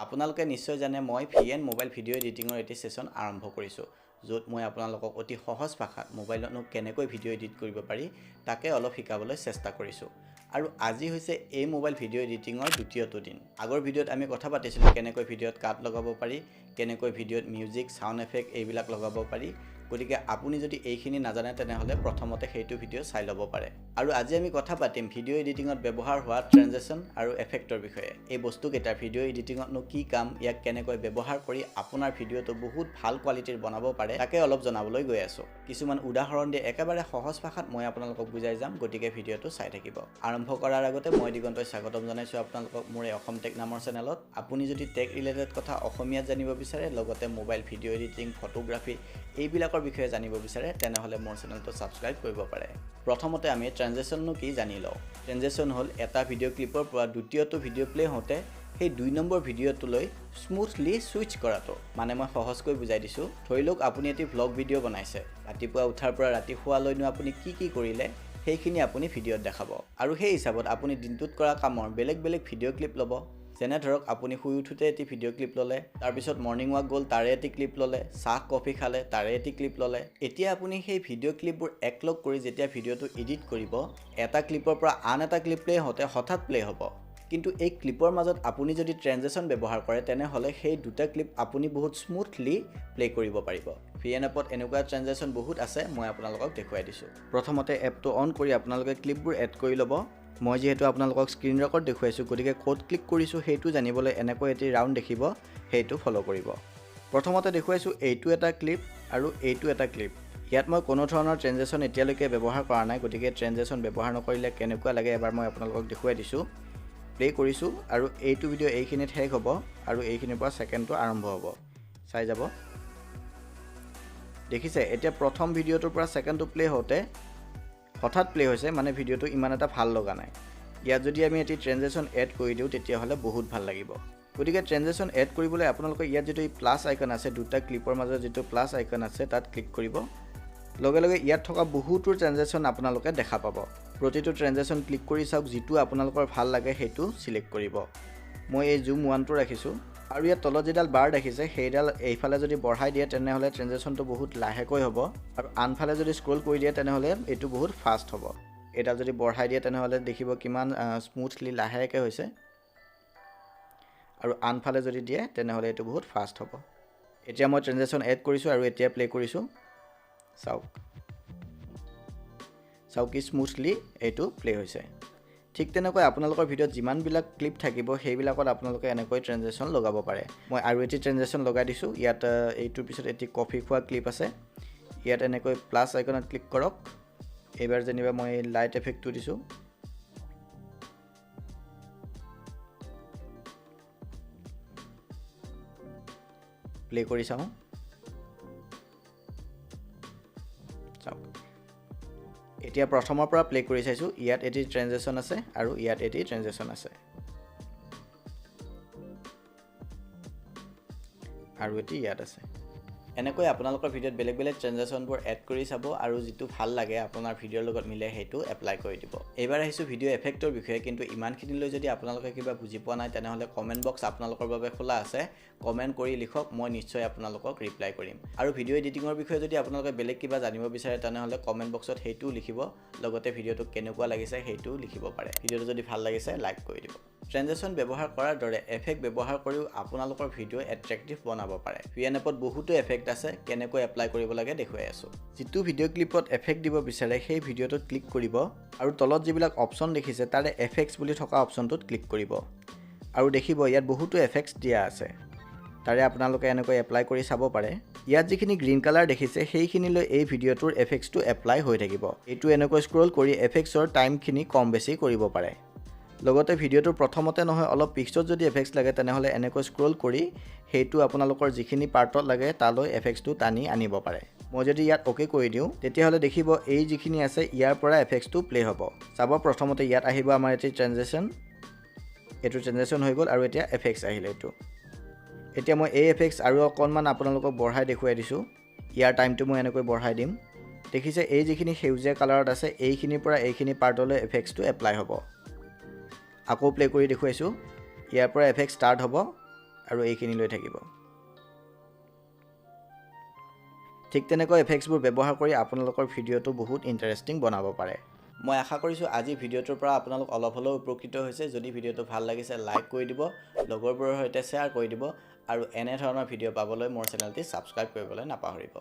আপোনালোকে নিশ্চয় জানে মই VN মোবাইল ভিডিও এডিটিংৰ এটি সেশন আৰম্ভ কৰিছো য'ত মই আপোনালোকক অতি সহজ ভাষাত মোবাইলত কেনেকৈ ভিডিও এডিট কৰিব পাৰি তাকে অলপ শিকাবলৈ চেষ্টা কৰিছো আৰু আজি হৈছে এই মোবাইল ভিডিও এডিটিংৰ দ্বিতীয়টো দিন আগৰ ভিডিওত আমি কথা পাতিছিলো কেনেকৈ ভিডিওত কাট লগাব পাৰি কেনেকৈ ভিডিওত মিউজিক সাউন্ড এফেক্ট এইবিলাক লগাব পাৰি গতিকে আপুনি যদি এইখিনি নাজানে তেনেহলে প্ৰথমতে সেইটো ভিডিও চাই ল'ব পাৰে আৰু আজি আমি কথা পাতিম ভিডিও এডিটিংত ব্যৱহাৰ হোৱা ট্ৰানজিশন আৰু এফেক্টৰ বিষয়ে এই বস্তুকেইটা ভিডিও এডিটিংত নো কি কাম ইয়াক কেনেকৈ ব্যৱহাৰ কৰি আপোনাৰ ভিডিওটো বহুত ভাল কোৱালিটিৰ বনাব পাৰে তাকে অলপ জনাবলৈ গৈ আছো কিছুমান উদাহৰণ দি একেবাৰে সহজ ভাষাত মই আপোনালোকক বুজাই যাম গতিকে ভিডিওটো চাই থাকিব আৰম্ভ কৰাৰ আগতে মই দিগন্তই স্বাগতম জনাইছো আপোনালোকক মোৰ অসম টেক নামৰ চেনেলত আপুনি যদি টেক ৰিলেটেড কথা অসমীয়াত জানিব বিচাৰে লগতে মোবাইল ভিডিও এডিটিং ফটোগ্ৰাফি এইবিলাকৰ বিষয়ে জানিব বিচাৰে তেনেহলে মোৰ চেনেলটো সাবস্ক্ৰাইব কৰিব পাৰে প্ৰথমতে আমি ট্ৰানজিশন নো কি জানি লও ট্ৰানজিশন হল এটা ভিডিও ক্লিপৰ পৰা দ্বিতীয়টো ভিডিও প্লে হতে সেই 2 নম্বৰ ভিডিওটোলৈ স্মুথলি সুইচ কৰাটো মানে মই সহজকৈ বুজাই দিছো ধৰি লওক আপুনি এটি ভ্লগ ভিডিও বনাইছে ৰাতিপুৱা উঠাৰ পৰা ৰাতি শুৱালৈনো আপুনি কি কৰিলে সেইখিনি আপুনি ভিডিওত দেখাব আৰু সেই হিচাপত আপুনি দিনটোত কৰা কামৰ বেলেগ বেলেগ ভিডিও ক্লিপ ল'ব যেনে ধৰক আপুনি শুই উঠুতে এটি ভিডিও ক্লিপ ললে তাৰ পিছত মৰ্নিং ৱাক গল তাৰে এটি ক্লিপ ললে চাহ কফি খালে তাৰে এটি ক্লিপ ললে এতিয়া আপুনি সেই ভিডিও ক্লিপবোৰ একলগ কৰি যেতিয়া ভিডিওটো এডিট কৰিব এটা ক্লিপৰ পৰা আন এটা ক্লিপ প্লে হতে হঠাৎ প্লে হ'ব কিন্তু এই ক্লিপৰ মাজত আপুনি যদি ট্ৰানজিশন ব্যৱহাৰ কৰে তেনেহলে সেই দুটা ক্লিপ আপুনি বহুত স্মুথলি প্লে কৰিব পাৰিব VN এপত এনেকুৱা ট্ৰানজিশন বহুত আছে মই আপোনালোকক দেখুৱাই দিছো প্ৰথমতে এপটো অন কৰি আপোনালোকে ক্লিপবোৰ এড কৰি ল'ব মই যেহেতু আপোনালোকক স্ক্ৰিন ৰেকৰ্ড দেখুৱাইছো গতিকে কোড ক্লিক কৰিছো হেতু জানিবলৈ এনেকৈ এটি ৰাউন্ড দেখিব হেতু ফলো কৰিব প্ৰথমতে দেখুৱাইছো এইটো এটা ক্লিপ আৰু এইটো এটা ক্লিপ ইয়াত মই কোনো ধৰণৰ ট্ৰানজিশন এতিয়ালৈকে ব্যৱহাৰ কৰা নাই গতিকে ট্ৰানজিশন ব্যৱহাৰ নকৰিলে কেনেকুৱা লাগে এবাৰ মই আপোনালোকক দেখুৱাই দিছো প্লে কৰিছো আৰু এইটো ভিডিও এইখিনিত শেষ হ'ব আৰু এইখিনিৰ পৰা সেকেন্ডটো আৰম্ভ হ'ব চাই যাব দেখিছে এতিয়া প্ৰথম ভিডিওটোৰ পৰা সেকেন্ডটো প্লে হতে হঠাৎ প্লে হৈছে মানে ভিডিওটো ইমান এটা ভাল লগা নাই ইয়াত যদি আমি এটি ট্ৰানজিশন এড কৰি দিও তেতিয়া হলে বহুত ভাল লাগিব গতিকে ট্ৰানজিশন এড কৰিবলৈ আপোনালোকে ইয়াত যেটো প্লাস আইকন আছে দুটা ক্লিপৰ মাজত যেটো প্লাস আইকন আছে তাত ক্লিক কৰিব লগে লগে ইয়াত থকা বহুতো ট্ৰানজিশন আপোনালোকে দেখা পাব প্ৰতিটো ট্ৰানজিশন ক্লিক কৰি চাওক যেটো আপোনালোকৰ ভাল লাগে হেতু সিলেক্ট কৰিব মই এই জুম 1 টো ৰাখিছো আৰু ইয়াত তলত যেডাল বাৰ দেখিছে সেইডাল এইফালে যদি বঢ়াই দিয়ে তেনেহলে ট্ৰানজিশনটো বহুত লাহেকৈ হ'ব আৰু আনফালে যদি স্ক্ৰল কৰি দিয়ে তেনেহলে এটো বহুত ফাস্ট হ'ব এটা যদি বঢ়াই দিয়ে তেনেহলে দেখিব কিমান স্মুথলি লাহেকৈ হৈছে আৰু আনফালে যদি দিয়ে তেনেহলে এটো বহুত ফাস্ট হ'ব এতিয়া মই ট্ৰানজিশন এড কৰিছো আৰু এতিয়া প্লে কৰিছো চাওক কি স্মুথলি এটো প্লে হৈছে ঠিক তেনেকৈ আপোনালোকৰ ভিডিওত যিমান বিলাক ক্লিপ থাকিব সেইবিলাকত আপোনালোকে এনেকৈ ট্ৰানজিশন লগাব পাৰে মই আৰু এটি ট্ৰানজিশন লগাই দিছো ইয়াত এইটোৰ পিছত এটি কফি খোৱা ক্লিপ আছে ইয়াত এনেকৈ প্লাস আইকনত ক্লিক কৰক এবাৰ যেনিবা মই লাইট এফেক্টটো দিছো প্লে কৰি চাও এতিয়া প্ৰথমৰ পৰা প্লে কৰি চাইছো ইয়াত এটি ট্ৰানজিশন আছে আৰু ইয়াত এটি ট্ৰানজিশন আছে আৰু এটি ইয়াত আছে এনেকৈ আপোনালোকৰ ভিডিওত বেলেগ বেলেগ ট্ৰানজিশনবোৰ এড কৰি চাব আৰু যেটো ভাল লাগে আপোনাৰ ভিডিওৰ লগত মিলে হেতু এপ্লাই কৰি দিব এবাৰ আহিছো ভিডিও এফেক্টৰ বিষয়ে কিন্তু ইমানখিনিলৈ যদি আপোনালোকে কিবা বুজি পোৱা নাই তেনেহলে কমেন্ট বক্স আপোনালোকৰ বাবে খোলা আছে কমেন্ট কৰি লিখক মই নিশ্চয় আপোনালোকক ৰিপ্লাই কৰিম আৰু ভিডিও এডিটিংৰ বিষয়ে যদি আপোনালোকে বেলেগ কিবা জানিব বিচাৰে তেনেহলে কমেন্ট বক্সত হেতু লিখিব লগতে ভিডিওটো কেনেকুৱা লাগিছে হেতু লিখিব পাৰে ভিডিওটো যদি ভাল লাগিছে লাইক কৰি দিব ট্ৰানজিশন ব্যৱহাৰ কৰাৰ দৰে এফেক্ট ব্যৱহাৰ কৰিও আপোনালোকৰ ভিডিও এট্ৰাক্টিভ বনাব পাৰে VN এপত বহুতো এফেক্ট আছে কেনেকৈ এপ্লাই কৰিব লাগে দেখুৱাই আছো যেটো ভিডিও ক্লিপত এফেক্ট দিব বিচাৰে সেই ভিডিওটোত ক্লিক কৰিব আৰু তলত যিবিলাক অপচন দেখিছে তাৰে এফেক্টস বুলি থকা অপচনটোত ক্লিক কৰিব আৰু দেখিব ইয়াত বহুতো এফেক্টস দিয়া আছে তাৰে আপোনালোকে এনেকৈ এপ্লাই কৰি চাব পাৰে ইয়াত যিখিনি গ্ৰীন কালাৰ দেখিছে সেইখিনিলৈ এই ভিডিওটোৰ এফেক্টসটো এপ্লাই হৈ থাকিব এটো এনেকৈ স্ক্ৰল কৰি এফেক্টসৰ টাইমখিনি কম বেছি কৰিব পাৰে লগতে ভিডিওটোৰ প্ৰথমতে নহয় অলপ পিছত যদি এফেক্টস লাগে তেনেহলে এনেকৈ স্ক্ৰল কৰি হেতু আপোনালোকৰ যিখিনি পাৰ্টত লাগে তালৈ এফেক্টসটো টানি আনিব পাৰে মই যদি ইয়াত ওকে কৰি দিও তেতিয়া হলে দেখিব এই যিখিনি আছে ইয়াৰ পৰা এফেক্টসটো প্লে হ'ব চাব প্ৰথমতে ইয়াত আহিব আমাৰ এটি ট্ৰানজিশন এটো ট্ৰানজিশন হৈ গল আৰু এতিয়া এফেক্টস আহিলে এটো এতিয়া মই এই এফেক্টস আৰু অকনমান আপোনালোকক বঢ়াই দেখুৱাই দিছো ইয়াৰ টাইমটো মই এনেকৈ বঢ়াই দিম দেখিছে এই যিখিনি হেউজীয়া কালাৰত আছে এইখিনিৰ পৰা এইখিনি পাৰ্টলৈ এফেক্টসটো এপ্লাই হ'ব আকৌ প্লে কৰি দেখুৱাইছো ইয়াৰ পৰা এফেক্ট স্টাৰ্ট হ'ব আৰু এইখিনি লৈ থাকিব ঠিক তেনেকৈ এফেক্টছবোৰ ব্যৱহাৰ কৰি আপোনালোকৰ ভিডিঅ'টো বহুত ইণ্টাৰেষ্টিং বনাব পাৰে মই আশা কৰিছোঁ আজি ভিডিঅ'টোৰ পৰা আপোনালোক অলপ হ'লেও উপকৃত হৈছে যদি ভিডিঅ'টো ভাল লাগিছে লাইক কৰি দিব লগৰবোৰৰ সৈতে শ্বেয়াৰ কৰি দিব আৰু এনে ধৰণৰ ভিডিঅ' পাবলৈ মোৰ চেনেলটি ছাবস্ক্ৰাইব কৰিবলৈ নাপাহৰিব